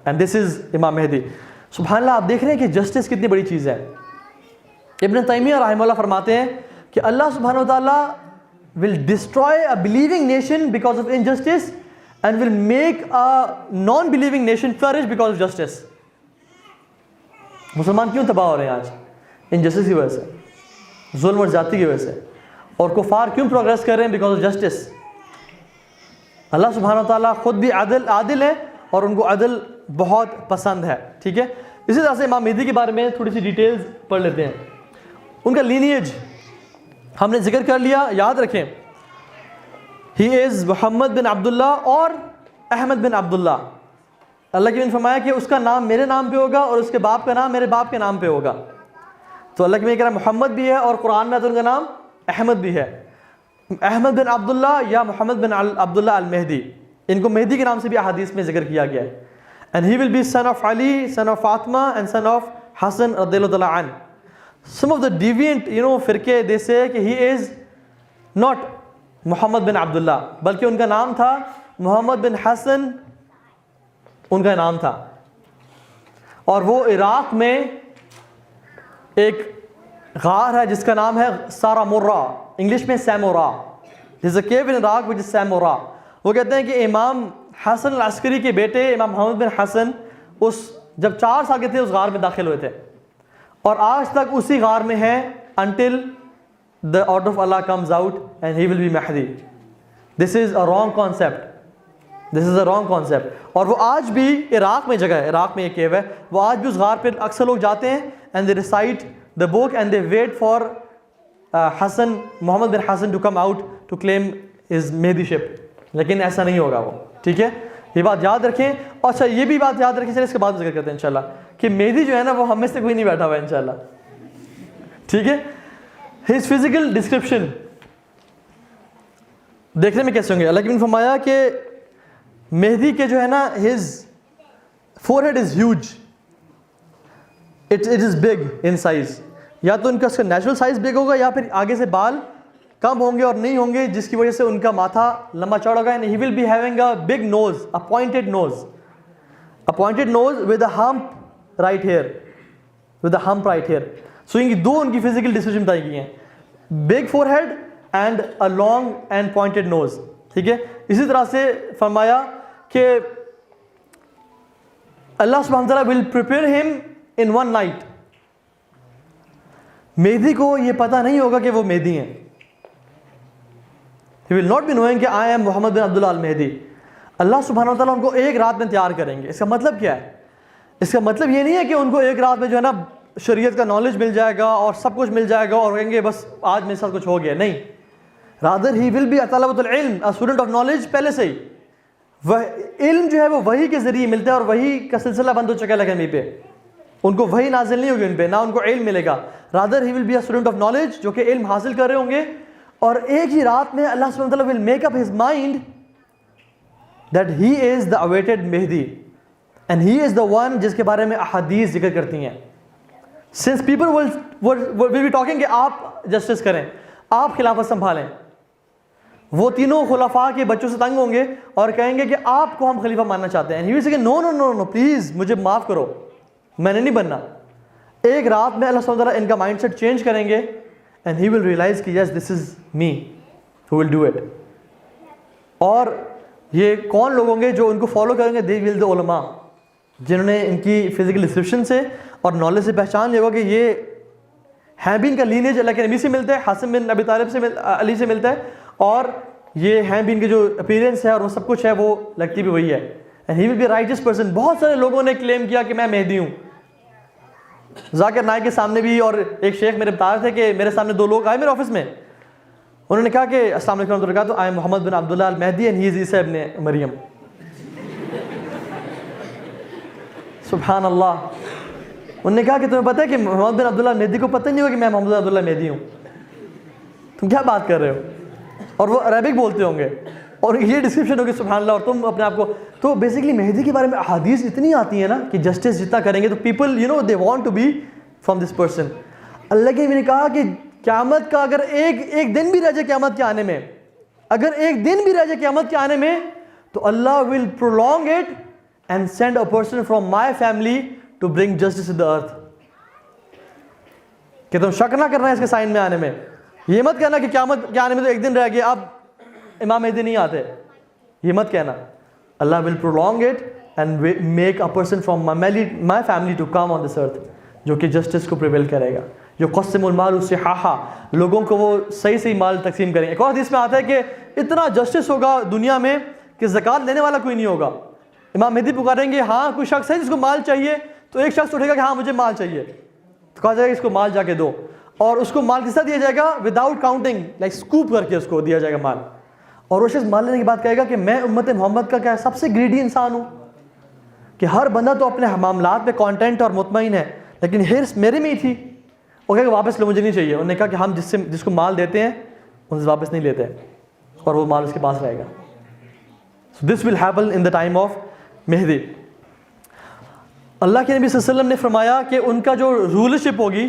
and this is امام مہدی. سبحان اللہ, آپ دیکھ رہے ہیں کہ جسٹس کتنی بڑی چیز ہے. ابن تیمیہ رحمہ اللہ فرماتے ہیں کہ اللہ سبحانہ و تعالیٰ will destroy a believing nation because of injustice and will make a non-believing nation flourish because of justice. مسلمان کیوں تباہ ہو رہے ہیں آج؟ انجسٹس کی وجہ سے, ظلم اور زیادتی کی وجہ سے. اور کفار کیوں پروگریس کر رہے ہیں؟ Because of justice. اللہ سبحانہ و تعالیٰ خود بھی عادل ہے اور ان کو عدل بہت پسند ہے. ٹھیک ہے, اسی طرح سے امام مہدی کے بارے میں تھوڑی سی ڈیٹیلز پڑھ لیتے ہیں. ان کا لینیج ہم نے ذکر کر لیا, یاد رکھیں ہی از محمد بن عبداللہ اور احمد بن عبداللہ. اللہ کے نے فرمایا کہ اس کا نام میرے نام پہ ہوگا اور اس کے باپ کا نام میرے باپ کے نام پہ ہوگا. تو اللہ کے کہہ رہا محمد بھی ہے اور قرآن میں تو ان کا نام احمد بھی ہے. احمد بن عبداللہ یا محمد بن عبداللہ المہدی, ان کو مہدی کے نام سے بھی احادیث میں ذکر کیا گیا ہے. And he will be son of Ali, son of Fatima and son of Hassan radiyallahu ta'ala an. Some of the deviant, فرقے they say کہ he is not محمد بن عبداللہ, بلکہ ان کا نام تھا محمد بن حسن, ان کا نام تھا. اور وہ عراق میں ایک غار ہے جس کا نام ہے سارامورا, انگلش میں سیمورا. There's a cave in Iraq which is سیمورا. وہ کہتے ہیں کہ امام حسن العسکری کے بیٹے امام محمد بن حسن جب 4 سال کے تھے اس غار میں داخل ہوئے تھے, اور آج تک اسی غار میں ہیں until the order of Allah comes out and he will be Mahdi. This is a wrong concept. This is a wrong concept. اور وہ آج بھی عراق میں جگہ ہے, عراق میں ایک کیو ہے, وہ آج بھی اس غار پہ اکثر لوگ جاتے ہیں and they recite the book and they wait for Hassan, Muhammad bin Hassan to come out to claim his Mahdi-ship. لیکن ایسا نہیں ہوگا وہ, ٹھیک ہے, یہ بات یاد رکھیں. اور اچھا یہ بھی بات یاد رکھیں, چلیں اس کے بعد ذکر کرتے ہیں انشاءاللہ, کہ مہدی جو ہے نا وہ ہم میں سے کوئی نہیں بیٹھا ہوا ہے انشاءاللہ, ٹھیک ہے. his physical description دیکھنے میں کیسے ہوں گے؟ اللہ نے فرمایا کہ مہدی کے جو ہے نا his forehead is huge, it is big in size. یا تو ان کا نیچرل سائز بگ ہوگا یا پھر آگے سے بال کم ہوں گے اور نہیں ہوں گے, جس کی وجہ سے ان کا ماتھا لمبا چوڑا ہوگا. and he will be having a big nose, a pointed nose with a hump right here. So ان کی دو ان کی فزیکل ڈسکرپشن بتائی گئی ہیں, big forehead and a long and pointed nose, ٹھیک ہے. اسی طرح سے فرمایا کہ اللہ سبحانہ وتعالیٰ will prepare him in one night. مہدی کو یہ پتہ نہیں ہوگا کہ وہ مہدی ہیں. He will not be knowing کہ I am محمد بن عبداللہ المہدی. اللہ سبحانہ وتعالیٰ ان کو ایک رات میں تیار کریں گے. اس کا مطلب کیا ہے؟ اس کا مطلب یہ نہیں ہے کہ ان کو ایک رات میں جو ہے نا شریعت کا نالج مل جائے گا اور سب کچھ مل جائے گا اور کہیں گے بس آج میرے ساتھ کچھ ہو گیا. نہیں, rather he will be a طلبۃ العلم, a student of knowledge. پہلے سے ہی وہ علم جو ہے وہ وحی کے ذریعے ملتا ہے اور وحی کا سلسلہ بند ہو چکا ہے لگن پہ. ان کو وحی نازل نہیں ہوگی ان پہ, نہ ان کو علم ملے گا. rather he will be a student of knowledge, جو کہ علم حاصل کر رہے ہوں گے. اور ایک ہی رات میں اللہ سبحانہ وتعالیٰ will make up his mind that he is the awaited Mahdi and he is the one جس کے بارے میں احادیث ذکر کرتی ہیں. since people will be talking کہ آپ جسٹس کریں, آپ خلافت سنبھالیں, وہ تینوں خلفاء کے بچوں سے تنگ ہوں گے اور کہیں گے کہ آپ کو ہم خلیفہ ماننا چاہتے ہیں. and he will say no no no no please مجھے معاف کرو, میں نے نہیں بننا. ایک رات میں اللہ سبحانہ وتعالیٰ ان کا مائنڈ سیٹ چینج کریں گے and he will realize کہ yes this is me who will do it. اور یہ کون لوگ ہوں گے جو ان کو فالو کریں گے؟ they will the علماء, جنہوں نے ان کی فزیکل ڈسکرپشن سے اور نالج سے پہچان لیا ہوگا کہ یہ ہیں بھی ان کا لینیج اللہ کے نبی سے ملتا ہے, حسن بن ابی طالب سے علی سے ملتا ہے, اور یہ ہیں بھی ان کے جو اپیرنس ہے اور وہ سب کچھ ہے وہ لگتی بھی وہی ہے. and he will be a righteous person. بہت سارے لوگوں نے کلیم کیا کہ میں مہدی ہوں. ذاکر نائک کے سامنے بھی, اور ایک شیخ میرے بتا رہے تھے کہ میرے سامنے 2 لوگ آئے میرے آفس میں, انہوں نے کہا کہ السلام علیکم ورحمۃ اللہ وبرکاتہ, آئی ایم محمد بن عبداللہ المہدی اینڈ ہی از عیسیٰ ابن مریم. سبحان اللہ. انہوں نے کہا کہ تمہیں پتہ ہے کہ محمد بن عبداللہ المہدی کو پتہ نہیں ہوگا کہ میں محمد بن عبداللہ المہدی ہوں, تم کیا بات کر رہے ہو؟ اور وہ عربک بولتے ہوں گے اور یہ ڈسکرپشن ہوگی سبحان اللہ, اور تم اپنے آپ کو. تو بیسکلی مہدی کے بارے میں احادیث اتنی آتی ہیں نا کہ جسٹس جتنا کریں گے تو people they want to be from this person. اللہ کے نبی نے کہا کہ قیامت کا اگر ایک دن بھی رہ جائے قیامت کے آنے میں, اگر ایک دن بھی رہ جائے قیامت کے آنے میں, تو اللہ ول prolong it and send a person from my family to bring justice to the earth. کہ تم شک نہ کرنا ہے اس کے سائن میں آنے میں, یہ مت کہنا کہ قیامت کے آنے میں تو ایک دن رہ گیا اب امام مہدی نہیں آتے, یہ مت کہنا. اللہ will prolong it and make a person from my family to come on this earth, جو کہ جسٹس کو پریویل کرے گا, جو قسم المال صحاحا, لوگوں کو وہ صحیح مال تقسیم کریں. ایک اور حدیث میں آتا ہے کہ اتنا جسٹس ہوگا دنیا میں کہ زکوٰۃ لینے والا کوئی نہیں ہوگا. امام مہدی پکاریں گے, ہاں کوئی شخص ہے جس کو مال چاہیے, تو ایک شخص اٹھے گا کہ ہاں مجھے مال چاہیے, تو کہا جائے گا اس کو مال جا کے دو, اور اس کو مال کس طرح دیا جائے گا؟ وداؤٹ کاؤنٹنگ, لائک اسکوپ کر کے اس کو دیا جائے گا مال. اور وہ شخص مال لینے کے بعد کہے گا کہ میں امت محمد کا کیا سب سے گریڈی انسان ہوں, کہ ہر بندہ تو اپنے معاملات پہ کانٹینٹ اور مطمئن ہے, لیکن ہرس میرے میں ہی تھی. وہ کہا کہ واپس لو, مجھے نہیں چاہیے. انہوں نے کہا کہ ہم جس کو مال دیتے ہیں ان سے واپس نہیں لیتے, اور وہ مال اس کے پاس رہے گا. So this will happen in the time of مہدی. اللہ کے نبی صلی اللہ علیہ وسلم نے فرمایا کہ ان کا جو رولرشپ ہوگی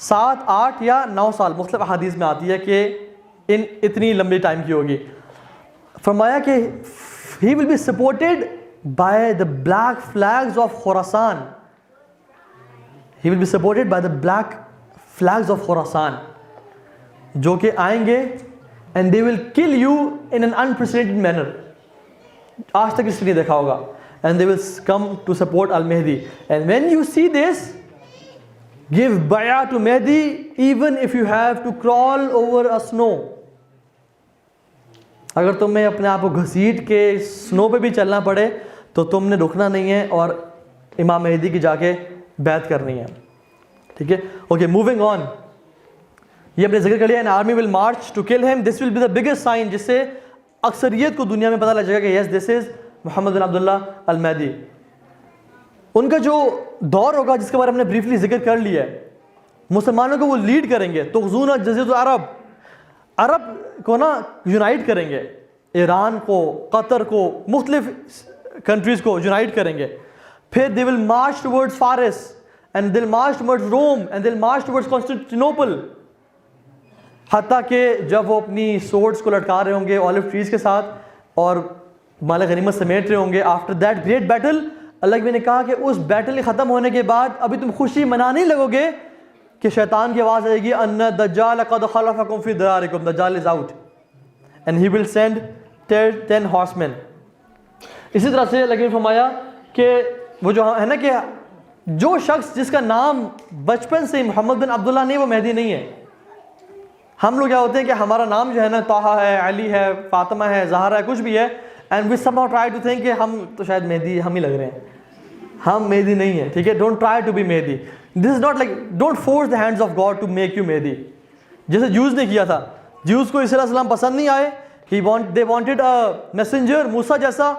7, 8 یا 9 سال, مختلف احادیث میں آتی ہے کہ اتنی لمبی ٹائم کی ہوگی. فرمایا کہ he will be supported by the black flags of Khorasan. He will be supported by the black flags of Khorasan, جو کہ آئیں گے and they will kill you in an unprecedented manner. آج تک اس نے دیکھا ہوگا. And they will come to support Al-Mahdi. And when you see this, give bay'ah to Mahdi even if you have to crawl over a snow. اگر تمہیں اپنے آپ کو گھسیٹ کے سنو پہ بھی چلنا پڑے تو تم نے رکنا نہیں ہے اور امام مہدی کی جا کے بیعت کرنی ہے. ٹھیک ہے, اوکے, موونگ آن. یہ اپنے ذکر کر لیا, an army will march to kill him. This will be the biggest sign, جس سے اکثریت کو دنیا میں پتہ لگ جائے گا کہ yes, this is محمد بن عبداللہ المہدی. ان کا جو دور ہوگا جس کے بارے میں ہم نے بریفلی ذکر کر لیا ہے, مسلمانوں کو وہ لیڈ کریں گے. تغزون جزیرۃ العرب, عرب کو نا یونائٹ کریں گے, ایران کو, قطر کو, مختلف کنٹریز کو یونائٹ کریں گے. پھر they will march towards فارس, and they'll march towards Rome, and they'll march towards Constantinople. حتیٰ کہ جب وہ اپنی سورڈز کو لٹکا رہے ہوں گے اولیو ٹریز کے ساتھ اور مال غنیمت سمیٹ رہے ہوں گے, آفٹر دیٹ گریٹ بیٹل, اللہ نے کہا کہ اس بیٹل کے ختم ہونے کے بعد ابھی تم خوشی منانے لگو گے کہ شیطان کی آواز آئے گی, ان الدجال قد خلفکم فی دارکم, دجال is out, and he will send 10 ہارسمین. اسی طرح سے اللہ نے فرمایا کہ وہ جو ہے نا کہ جو شخص جس کا نام بچپن سے محمد بن عبداللہ نہیں, وہ مہدی نہیں ہے. ہم لوگ کیا ہوتے ہیں کہ ہمارا نام جو ہے نا طٰہٰ ہے, علی ہے, فاطمہ ہے, زہرا ہے, کچھ بھی ہے, and we somehow try to think کہ ہم تو شاید مہدی ہم ہی لگ رہے ہیں. ہم مہدی نہیں ہیں. ٹھیک ہے, ڈونٹ ٹرائی ٹو بی مہدی. This is not like, don't force the hands of God to make you مہدی, جیسے جوز نے کیا تھا. جوز کو عیسیٰ علیہ السلام پسند نہیں آئے, they wanted a messenger, موسیٰ جیسا.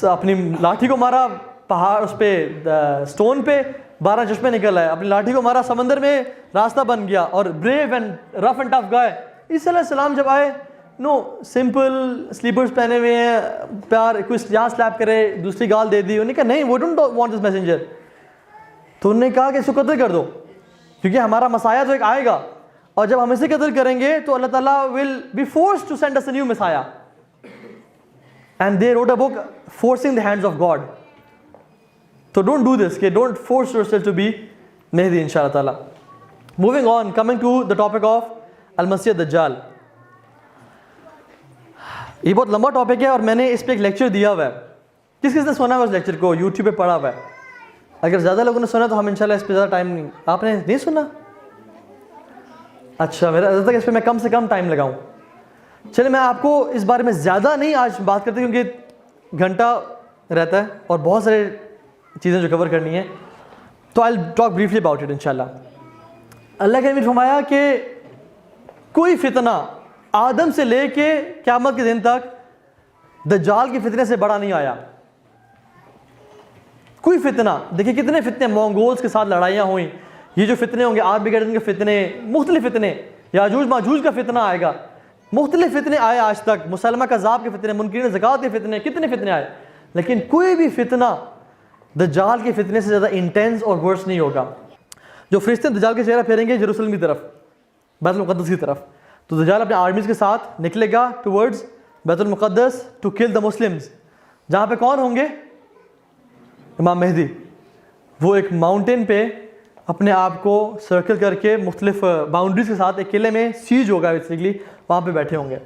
اپنی لاٹھی کو مارا پہاڑ, اس پہ اسٹون پہ 12 چشمے نکل آئے, اپنی لاٹھی کو مارا سمندر میں راستہ بن گیا, اور brave and rough and tough guy. عیسیٰ علیہ السلام جب آئے, نو سمپل سلیپرز پہنے ہوئے ہیں, پیار کوئی یہاں سلیپ کرے دوسری گال دے دی. انہوں نے کہا نہیں, we don't want this messenger. تو انہوں نے کہا کہ اس کو قتل کر دو, کیونکہ ہمارا مسایہ تو ایک آئے گا, اور جب ہم اسے قتل کریں گے تو اللہ تعالیٰ will be forced to send us a new messiah. And they wrote a book forcing the hands of God. تو ڈونٹ ڈو دس, کہ don't force yourself to be مہدی ان شاء اللہ تعالیٰ. Moving on, coming to the topic of المسیح الدجال. یہ بہت لمبا ٹاپک ہے اور میں نے اس پہ ایک لیکچر دیا ہوا ہے. کس نے سنا ہے اس لیکچر کو؟ یوٹیوب پہ پڑھا ہوا ہے. اگر زیادہ لوگوں نے سنا تو ہم انشاءاللہ اس پہ زیادہ ٹائم نہیں. آپ نے نہیں سنا؟ اچھا, میرا تک اس پہ میں کم سے کم ٹائم لگاؤں. چلے میں آپ کو اس بارے میں زیادہ نہیں آج بات کرتے, کیونکہ گھنٹہ رہتا ہے اور بہت سارے چیزیں جو کور کرنی ہے. تو I talk briefly about it انشاءاللہ. اللہ کے نبی نے فرمایا کہ کوئی فتنہ آدم سے لے کے قیامت کے دن تک دجال کے فتنے سے بڑا نہیں آیا. کوئی فتنہ, دیکھیں کتنے فتنے, مونگولز کے ساتھ لڑائیاں ہوئیں, یہ جو فتنے ہوں گے, آرمیگیڈن کے فتنے, مختلف فتنے, یاجوج ماجوج کا فتنہ آئے گا, مختلف فتنے آئے آج تک, مسلمہ کذاب کے فتنے, منکرین زکوٰۃ کے فتنے, کتنے فتنے آئے, لیکن کوئی بھی فتنہ دجال کے فتنے سے زیادہ انٹینس اور ورس نہیں ہوگا. جو فرشتے دجال کے چہرہ پھیریں گے یروشلم کی طرف, بیت المقدس کی طرف, تو دجال اپنے آرمیز کے ساتھ نکلے گا ٹورڈز بیت المقدس ٹو کل دا مسلمز, جہاں پہ کون ہوں گے؟ امام مہدی. وہ ایک ماؤنٹین پہ اپنے آپ کو سرکل کر کے مختلف باؤنڈریز کے ساتھ ایک قلعے میں سیج ہوگا بیسیکلی, وہاں پہ بیٹھے ہوں گے,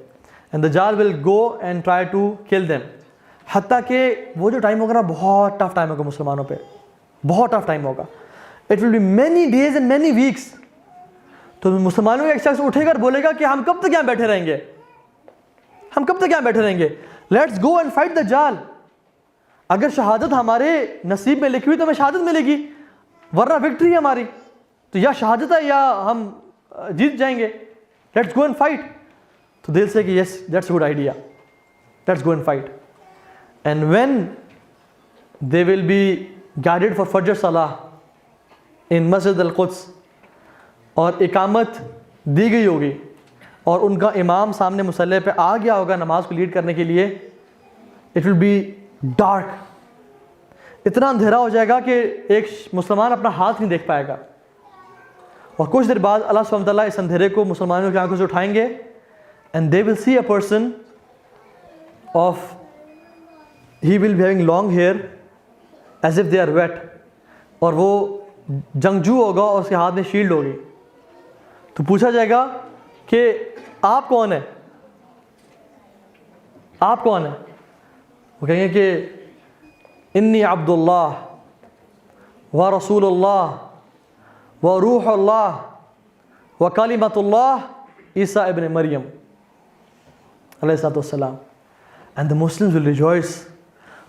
اینڈ دجال will go and try to kill them. حتیٰ کہ وہ جو ٹائم ہوگا نا, بہت ٹف ٹائم ہوگا مسلمانوں پہ, بہت ٹف ٹائم ہوگا. It will be many days and many weeks. تو مسلمانوں کا ایک شخص اٹھے گا اور بولے گا کہ ہم کب تک یہاں بیٹھے رہیں گے, ہم کب تک یہاں بیٹھے رہیں گے, لیٹس گو اینڈ فائٹ دجال. اگر شہادت ہمارے نصیب میں لکھی ہوئی تو ہمیں شہادت ملے گی, ورنہ وکٹری ہے ہماری, تو یا شہادت ہے یا ہم جیت جائیں گے. Let's go and fight. تو دل سے کہ yes that's a good idea, let's go and fight. And when they will be guided for Fajr Salah in Masjid al-Quds, اور اقامت دی گئی ہوگی اور ان کا امام سامنے مصلی پہ آ گیا ہوگا نماز کو لیڈ کرنے کے لیے. اٹ ول بی ڈارک, اتنا اندھیرا ہو جائے گا کہ ایک مسلمان اپنا ہاتھ نہیں دیکھ پائے گا. اور کچھ دیر بعد اللہ سبحانہ وتعالیٰ اس اندھیرے کو مسلمانوں کی آنکھوں سے اٹھائیں گے, and they will see a person of, he will be having long hair as if they are wet, اور وہ جنگجو ہوگا اور اس کے ہاتھ میں شیلڈ ہوگی. تو پوچھا جائے گا کہ آپ کون ہیں, آپ کون ہیں؟ وہ کہیں گے کہ انی عبد اللہ و رسول اللہ و روح اللہ و کلمۃ اللہ عیسیٰ ابن مریم علیہ الصلوۃ والسلام. And the Muslims will rejoice.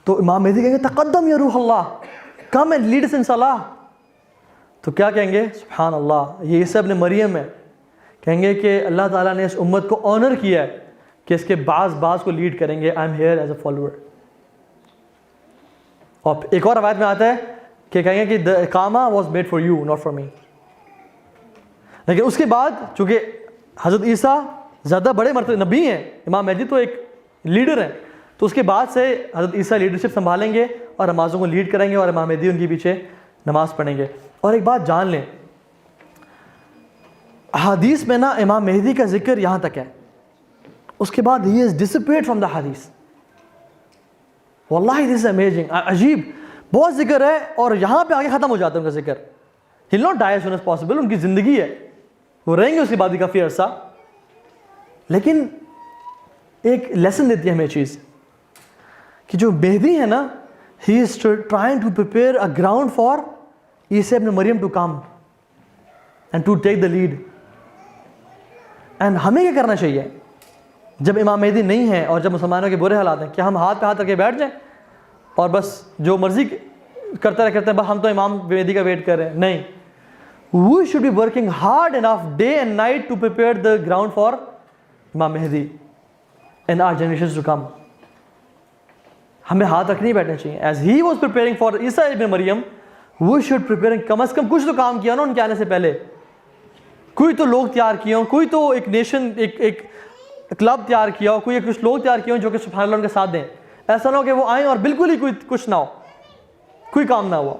تو امام مہدی کہیں گے تقدم یا روح اللہ, come and lead us in salah. تو کیا کہیں گے؟ سبحان اللہ, یہ عیسیٰ ابن مریم ہے. کہیں گے کہ اللہ تعالیٰ نے اس امت کو آنر کیا ہے کہ اس کے بعض کو لیڈ کریں گے. I am here as a follower. اور ایک اور روایت میں آتا ہے کہ کہیں گے کہ the اقامہ was made for you not for me. لیکن اس کے بعد چونکہ حضرت عیسیٰ زیادہ بڑے مرتبے نبی ہیں, امام مہدی تو ایک لیڈر ہیں, تو اس کے بعد سے حضرت عیسیٰ لیڈرشپ سنبھالیں گے اور نمازوں کو لیڈ کریں گے اور امام مہدی ان کے پیچھے نماز پڑھیں گے. اور ایک بات جان لیں, حدیث میں نا امام مہدی کا ذکر یہاں تک ہے, اس کے بعد he is disappeared from the hadith. واللہ this is amazing, عجیب, بہت ذکر ہے اور یہاں پہ آگے ختم ہو جاتا ہے ان کا ذکر. he'll not die as soon as possible, ان کی زندگی ہے, وہ رہیں گے اس کے بعد بھی کافی عرصہ. لیکن ایک لیسن دیتی ہے ہمیں چیز کہ جو مہدی ہے نا, he is trying to prepare a ground for عیسیٰ ابن مریم to come and to take the lead. And ہمیں کیا کرنا چاہیے جب امام مہدی نہیں ہے اور جب مسلمانوں کے برے حالات ہیں؟ کیا ہم ہاتھ پہ ہاتھ رکھ کے بیٹھ جائیں اور بس جو مرضی کرتے ہیں بس ہم تو امام مہدی کا ویٹ کر رہے ہیں؟ نہیں, we should be working hard enough day and night to prepare the ground for امام مہدی and our generations to come. ہمیں ہاتھ رکھ نہیں بیٹھنا چاہیے. as he was preparing for عیسیٰ ابن مریم, we should preparing, کم از کم کچھ تو کام کیا نا ان کے آنے سے پہلے. کوئی تو لوگ تیار کیے ہوں, کوئی تو ایک نیشن, ایک کلب تیار کیا ہو, کوئی کچھ لوگ تیار کیے ہوں جو کہ سبحان اللہ ان کے ساتھ دیں. ایسا نہ ہو کہ وہ آئیں اور بالکل ہی کوئی کچھ نہ ہو, کوئی کام نہ ہوا.